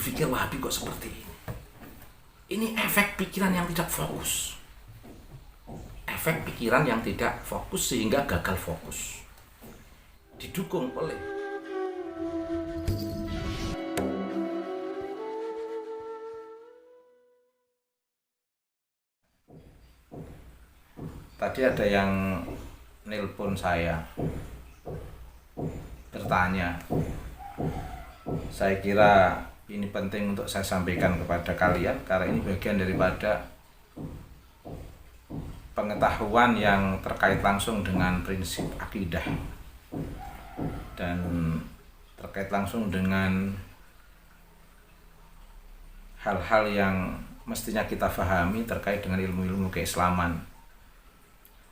berpikir Wahabi kok seperti ini. Ini efek pikiran yang tidak fokus. Efek pikiran yang tidak fokus sehingga gagal fokus. Didukung oleh tadi ada yang nelpon saya bertanya. Saya kira ini penting untuk saya sampaikan kepada kalian karena ini bagian daripada pengetahuan yang terkait langsung dengan prinsip akidah dan terkait langsung dengan hal-hal yang mestinya kita pahami terkait dengan ilmu-ilmu keislaman.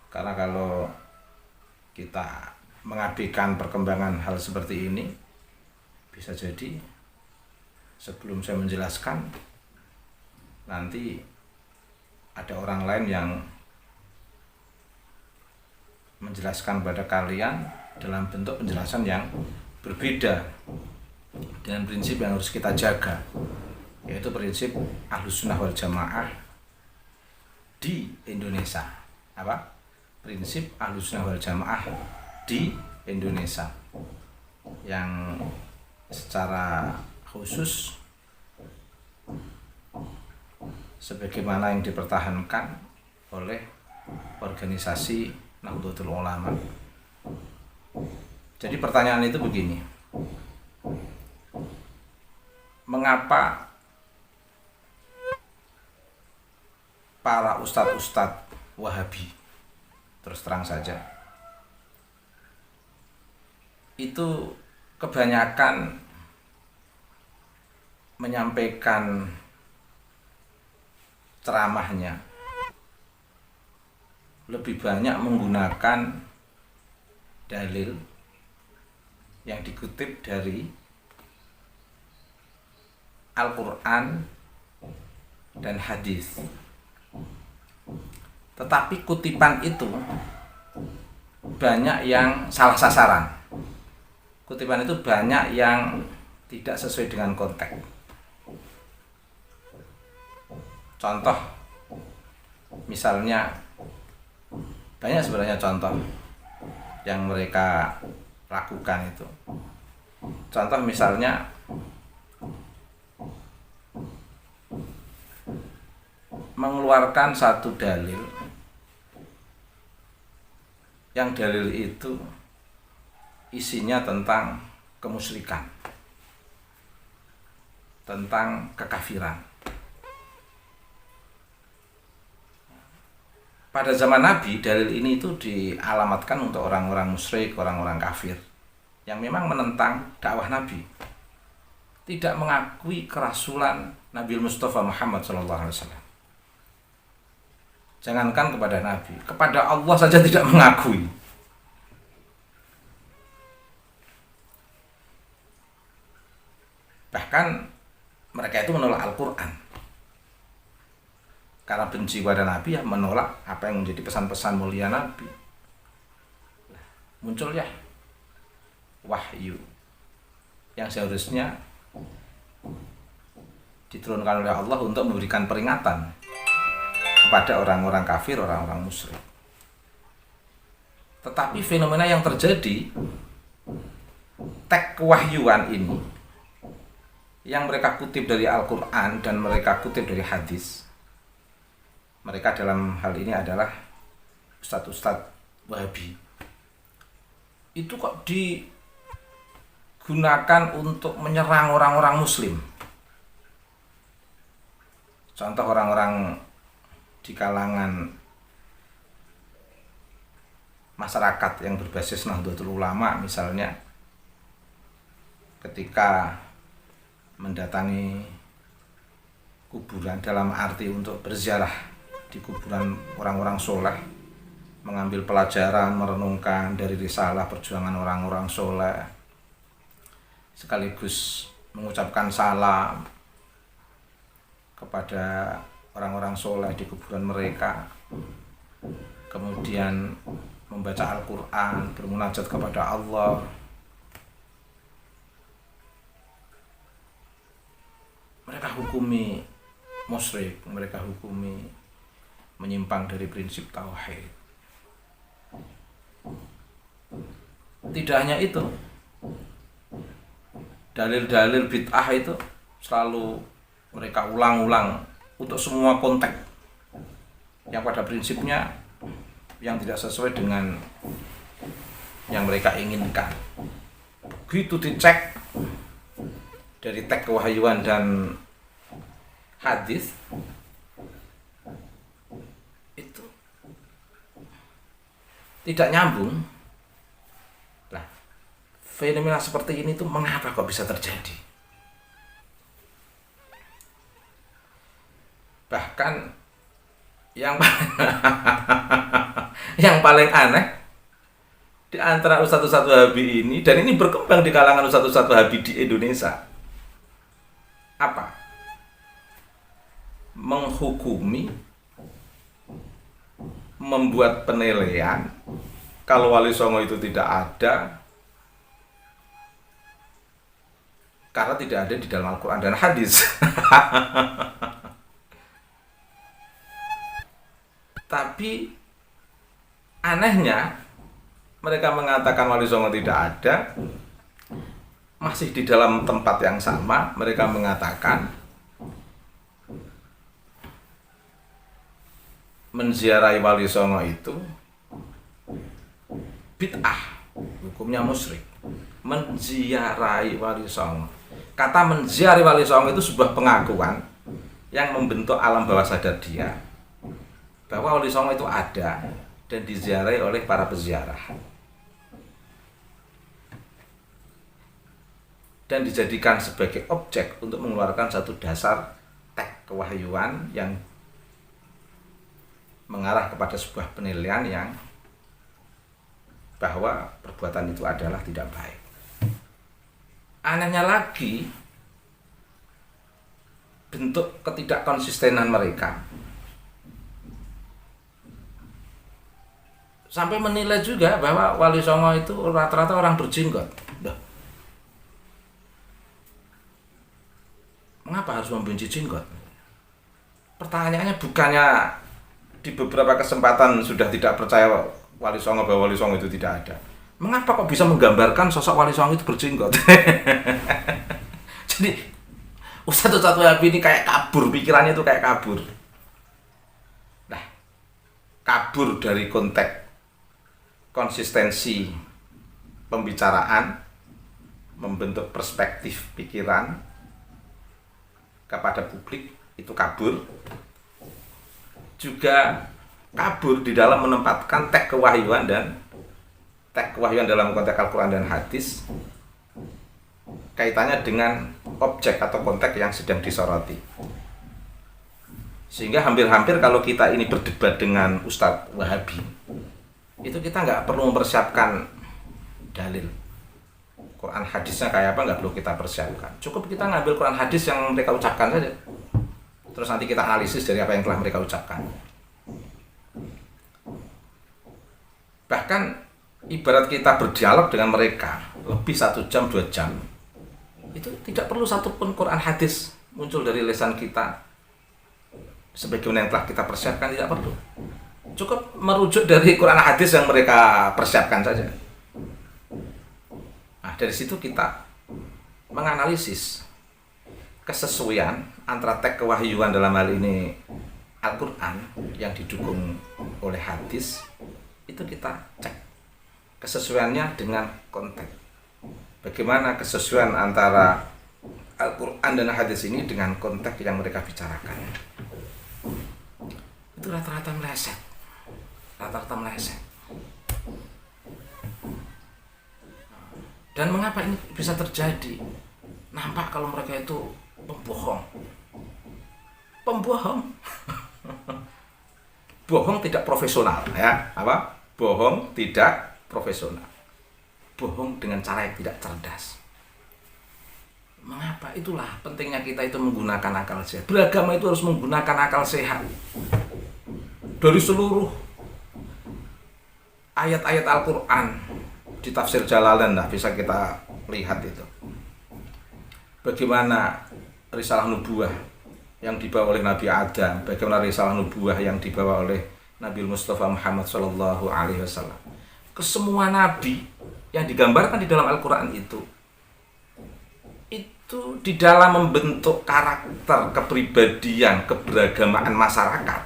Karena kalau kita mengabaikan perkembangan hal seperti ini, bisa jadi sebelum saya menjelaskan nanti ada orang lain yang menjelaskan pada kalian dalam bentuk penjelasan yang berbeda dengan prinsip yang harus kita jaga, yaitu prinsip Ahlussunnah wal Jamaah di Indonesia. Apa? Prinsip Ahlussunnah wal Jamaah di Indonesia yang secara khusus sebagaimana yang dipertahankan oleh organisasi Nahdlatul Ulama. Jadi pertanyaan itu begini, mengapa para ustadz-ustadz Wahabi, terus terang saja, itu kebanyakan menyampaikan ceramahnya lebih banyak menggunakan dalil yang dikutip dari Al-Quran dan hadis. Tetapi kutipan itu banyak yang salah sasaran. Kutipan itu banyak yang tidak sesuai dengan konteks. Contoh, misalnya banyak sebenarnya contoh yang mereka lakukan itu. Contoh misalnya mengeluarkan satu dalil, yang dalil itu isinya tentang kemusyrikan, tentang kekafiran. Pada zaman Nabi, dalil ini itu dialamatkan untuk orang-orang musyrik, orang-orang kafir yang memang menentang dakwah Nabi, tidak mengakui kerasulan Nabi Mustafa Muhammad SAW. Jangankan kepada Nabi, kepada Allah saja tidak mengakui. Bahkan mereka itu menolak Al-Quran. Karena benci pada Nabi, ya menolak apa yang menjadi pesan-pesan mulia Nabi. Muncul ya wahyu yang seharusnya diturunkan oleh Allah untuk memberikan peringatan kepada orang-orang kafir, orang-orang musyrik. Tetapi fenomena yang terjadi, teks kewahyuan ini yang mereka kutip dari Al-Quran dan mereka kutip dari hadis, mereka dalam hal ini adalah ustadz-ustadz Wahabi, itu kok digunakan untuk menyerang orang-orang muslim. Contoh orang-orang di kalangan masyarakat yang berbasis Nahdlatul Ulama misalnya, ketika mendatangi kuburan dalam arti untuk berziarah di kuburan orang-orang soleh, mengambil pelajaran, merenungkan dari risalah perjuangan orang-orang soleh, sekaligus mengucapkan salam kepada orang-orang soleh di kuburan mereka, kemudian membaca Al-Quran, bermunajat kepada Allah. hukumi musyrik, mereka hukumi menyimpang dari prinsip tauhid. Tidak hanya itu, dalil-dalil bid'ah itu selalu mereka ulang-ulang untuk semua konteks yang pada prinsipnya yang tidak sesuai dengan yang mereka inginkan. Begitu dicek dari teks kewahyuan dan hadis, itu tidak nyambung. Nah, fenomena seperti ini tuh mengapa kok bisa terjadi? Bahkan yang yang paling aneh di antara ustadz-ustadz Wahabi ini, dan ini berkembang di kalangan ustadz-ustadz Wahabi di Indonesia, apa? Menghukumi, membuat penilaian kalau Wali Songo itu tidak ada karena tidak ada di dalam Al-Quran dan hadis. Tapi anehnya mereka mengatakan Wali Songo tidak ada, masih di dalam tempat yang sama mereka mengatakan menziarahi Wali Songo itu bid'ah, hukumnya musyrik. Menziarahi Wali Songo, kata menziarahi Wali Songo itu sebuah pengakuan yang membentuk alam bawah sadar dia bahwa Wali Songo itu ada dan diziarahi oleh para peziarah, dan dijadikan sebagai objek untuk mengeluarkan satu dasar teks kewahyuan yang mengarah kepada sebuah penilaian yang bahwa perbuatan itu adalah tidak baik. Anehnya lagi, bentuk ketidakkonsistenan mereka sampai menilai juga bahwa Wali Songo itu rata-rata orang berjenggot. Mengapa harus membenci jenggot? Pertanyaannya bukannya di beberapa kesempatan sudah tidak percaya Wali Songo bahwa Wali Songo itu tidak ada. Mengapa kok bisa menggambarkan sosok Wali Songo itu berjenggot? Jadi ustadz-ustadz Wahabi ini kayak kabur, pikirannya itu kayak kabur. Nah, kabur dari konteks konsistensi pembicaraan, membentuk perspektif pikiran kepada publik, itu kabur. Juga kabur di dalam menempatkan teks kewahyuan dan teks kewahyuan dalam konteks Al-Quran dan hadis kaitannya dengan objek atau konteks yang sedang disoroti. Sehingga hampir-hampir kalau kita ini berdebat dengan Ustadz Wahabi, itu kita nggak perlu mempersiapkan dalil Quran hadisnya kayak apa, nggak perlu kita persiapkan. Cukup kita ngambil Quran hadis yang mereka ucapkan saja, terus nanti kita analisis dari apa yang telah mereka ucapkan. Bahkan ibarat kita berdialog dengan mereka lebih 1 jam 2 jam, itu tidak perlu satupun Quran hadis muncul dari lisan kita sebagaimana yang telah kita persiapkan, tidak perlu. Cukup merujuk dari Quran hadis yang mereka persiapkan saja. Nah, dari situ kita menganalisis kesesuaian antara teks kewahyuan dalam hal ini Al-Quran yang didukung oleh hadis, itu kita cek kesesuaiannya dengan konteks. Bagaimana kesesuaian antara Al-Quran dan hadis ini dengan konteks yang mereka bicarakan. Itu rata-rata meleset. Dan mengapa ini bisa terjadi? Nampak kalau mereka itu pembohong. Bohong tidak profesional, ya. Apa? Bohong tidak profesional. Bohong dengan cara yang tidak cerdas. Mengapa? Itulah pentingnya kita itu menggunakan akal sehat. Beragama itu harus menggunakan akal sehat. Dari seluruh ayat-ayat Al-Quran di tafsir Jalalain bisa kita lihat itu. Bagaimana risalah nubuwah yang dibawa oleh Nabi Adam, bagaimana risalah nubuah yang dibawa oleh Nabi Mustafa Muhammad Shallallahu Alaihi Wasallam. Kesemua nabi yang digambarkan di dalam Al-Quran itu di dalam membentuk karakter, kepribadian, keberagamaan masyarakat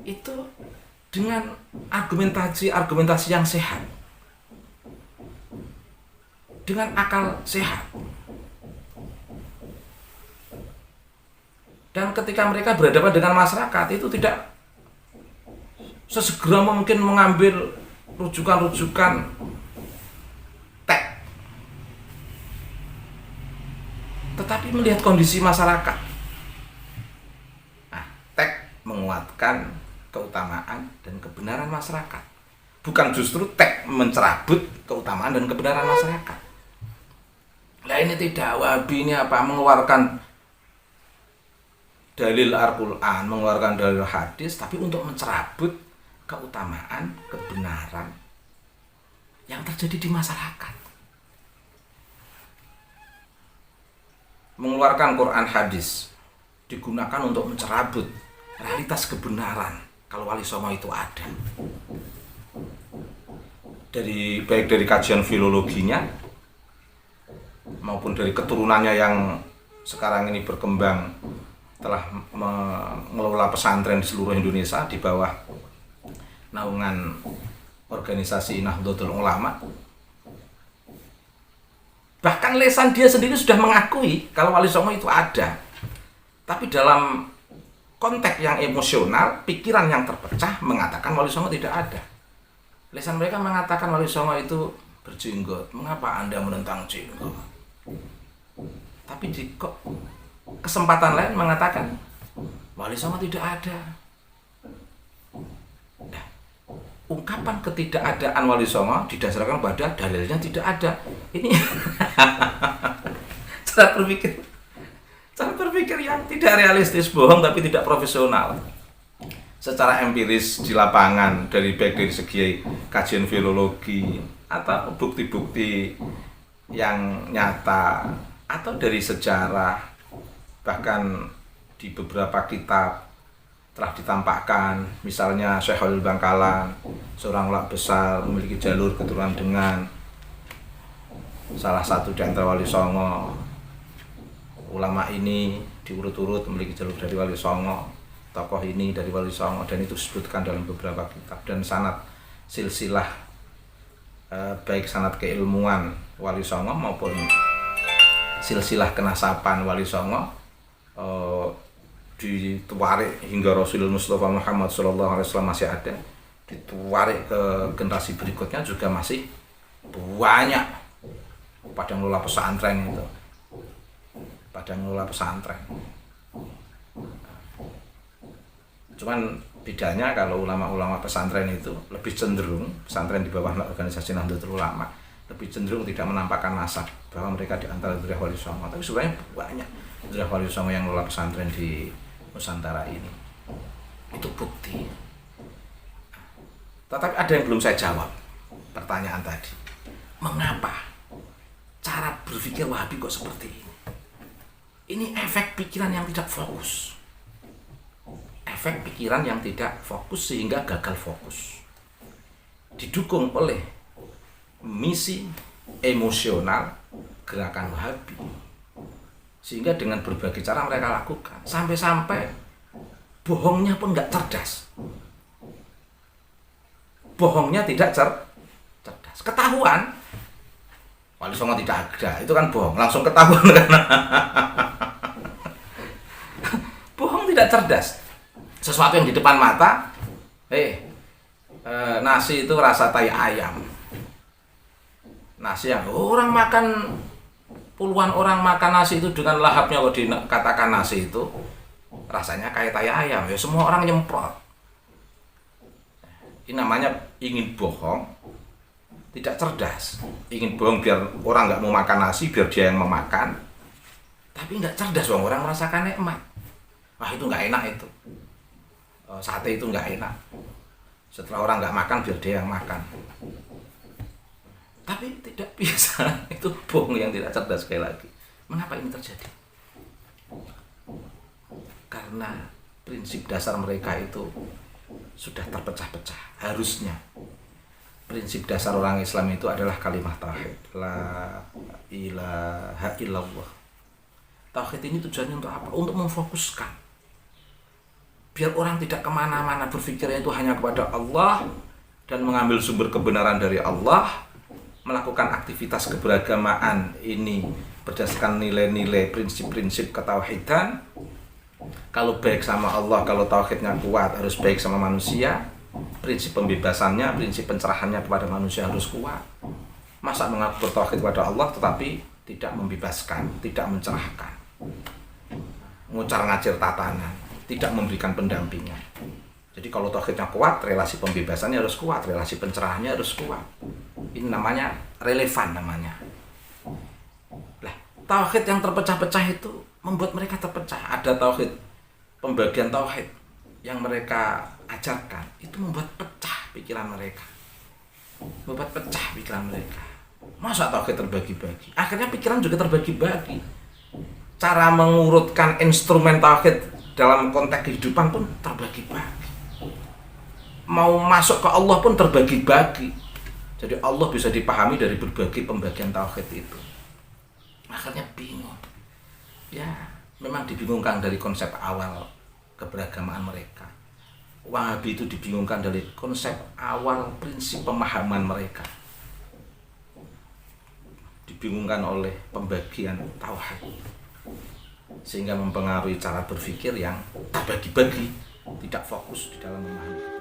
itu dengan argumentasi yang sehat, dengan akal sehat. Dan ketika mereka berhadapan dengan masyarakat itu tidak sesegera mungkin mengambil rujukan-rujukan teks, tetapi melihat kondisi masyarakat. Nah, teks menguatkan keutamaan dan kebenaran masyarakat, bukan justru teks mencerabut keutamaan dan kebenaran masyarakat. Nah ini tidak, Wahabi ini apa, mengeluarkan dalil Al-Quran, mengeluarkan dalil hadis, tapi untuk mencerabut keutamaan, kebenaran yang terjadi di masyarakat. Mengeluarkan Quran hadis digunakan untuk mencerabut realitas kebenaran kalau Wali Songo itu ada. Baik dari kajian filologinya maupun dari keturunannya yang sekarang ini berkembang telah mengelola pesantren di seluruh Indonesia di bawah naungan organisasi Nahdlatul Ulama. Bahkan lesan dia sendiri sudah mengakui kalau Wali Songo itu ada, tapi dalam konteks yang emosional, pikiran yang terpecah mengatakan Wali Songo tidak ada. Lesan mereka mengatakan Wali Songo itu berjenggot. Mengapa Anda menentang jenggot? Tapi di kesempatan lain mengatakan Wali Songo tidak ada. Nah, ungkapan ketidakadaan Wali Songo didasarkan pada dalilnya tidak ada. Ini cara berpikir yang tidak realistis, bohong tapi tidak profesional. Secara empiris di lapangan, baik dari segi kajian filologi atau bukti-bukti yang nyata atau dari sejarah, bahkan di beberapa kitab telah ditampakkan, misalnya Syekh Khalil Bangkalan, seorang ulama besar memiliki jalur keturunan dengan salah satu di antara Wali Songo. Ulama ini diurut-urut memiliki jalur dari Wali Songo, tokoh ini dari Wali Songo, dan itu disebutkan dalam beberapa kitab. Dan sanad silsilah baik sanad keilmuan Wali Songo maupun silsilah kenasaban Wali Songo ditarik hingga Rasulullah Mustafa Muhammad SAW masih ada, ditarik ke generasi berikutnya juga masih banyak pada mengelola pesantren itu, Cuman bedanya kalau ulama-ulama pesantren itu lebih cenderung, pesantren di bawah organisasi Nahdlatul Ulama lebih cenderung tidak menampakkan nasab bahwa mereka di antara dzurriyyah Wali Songo, tapi sebenarnya banyak dzurriyyah Wali Songo yang mengelola pesantren di Nusantara ini. Itu bukti. Tetapi ada yang belum saya jawab, pertanyaan tadi. Mengapa cara berpikir Wahabi kok seperti ini? Ini efek pikiran yang tidak fokus. Efek pikiran yang tidak fokus sehingga gagal fokus. Didukung oleh misi emosional gerakan Wahabi. Sehingga dengan berbagai cara mereka lakukan, sampai-sampai bohongnya pun nggak cerdas. Bohongnya tidak cerdas. Ketahuan Wali Songo tidak ada, itu kan bohong, langsung ketahuan kan. Bohong tidak cerdas. Sesuatu yang di depan mata, nasi itu rasa tai ayam. Nasi yang orang makan, puluhan orang makan nasi itu dengan lahapnya, kalau dikatakan nasi itu rasanya kayak tai ayam, ya semua orang nyemprot. Ini namanya ingin bohong, tidak cerdas. Ingin bohong biar orang nggak mau makan nasi, biar dia yang memakan, tapi nggak cerdas, orang merasakan nikmat. Wah itu nggak enak itu. Sate itu nggak enak. Setelah orang nggak makan, biar dia yang makan. Tapi tidak bisa. Itu bohong yang tidak cerdas sekali lagi. Mengapa ini terjadi? Karena prinsip dasar mereka itu sudah terpecah-pecah. Harusnya prinsip dasar orang Islam itu adalah kalimat tauhid, la ilaha illallah. Tauhid ini tujuannya untuk apa? Untuk memfokuskan, biar orang tidak kemana-mana, berpikirnya itu hanya kepada Allah dan mengambil sumber kebenaran dari Allah, melakukan aktivitas keberagamaan ini berdasarkan nilai-nilai, prinsip-prinsip ketauhidan. Kalau baik sama Allah, kalau tauhidnya kuat, harus baik sama manusia. Prinsip pembebasannya, prinsip pencerahannya kepada manusia harus kuat. Masa mengaku bertauhid kepada Allah tetapi tidak membebaskan, tidak mencerahkan, ngucar-ngacir tatanan, tidak memberikan pendampingan. Jadi kalau tauhidnya kuat, relasi pembebasannya harus kuat, relasi pencerahannya harus kuat. Ini namanya relevan namanya. Lah, tauhid yang terpecah-pecah itu membuat mereka terpecah. Ada tauhid, pembagian tauhid yang mereka ajarkan itu membuat pecah pikiran mereka, membuat pecah pikiran mereka. Masa tauhid terbagi-bagi? Akhirnya pikiran juga terbagi-bagi. Cara mengurutkan instrumen tauhid dalam konteks kehidupan pun terbagi-bagi. Mau masuk ke Allah pun terbagi-bagi. Jadi Allah bisa dipahami dari berbagai pembagian tauhid itu. Akhirnya bingung. Ya, memang dibingungkan dari konsep awal keberagamaan mereka. Wahabi itu dibingungkan dari konsep awal prinsip pemahaman mereka. Dibingungkan oleh pembagian tauhid, sehingga mempengaruhi cara berpikir yang terbagi-bagi, tidak fokus di dalam memahami.